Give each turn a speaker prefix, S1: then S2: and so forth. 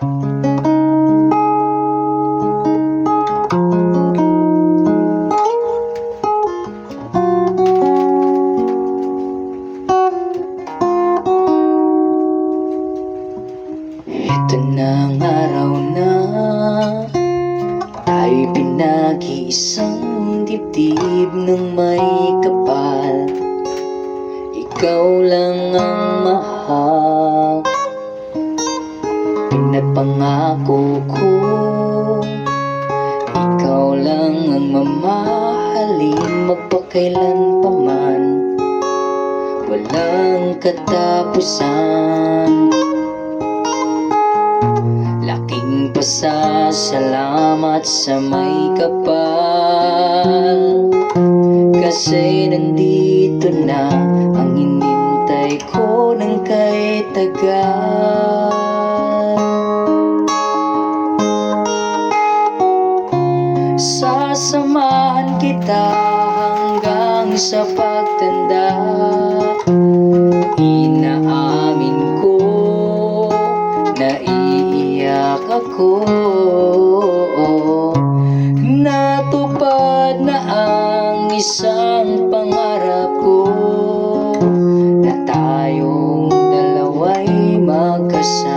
S1: Ito na ang araw na tayo'y pinag-iisang dibdib ng may kapal. Ikaw lang ang mahal, pinapangako ko. Ikaw lang ang mamahalin magpakailanpaman, walang katapusan. Laking pasasalamat sa may kapal, kasi nandito na ang hinintay ko ng kay tagal. Sasamahan kita hanggang sa pagtanda. Inaamin ko na iiyak ako. Natupad na ang isang pangarap ko, na tayong dalawa'y magkasama.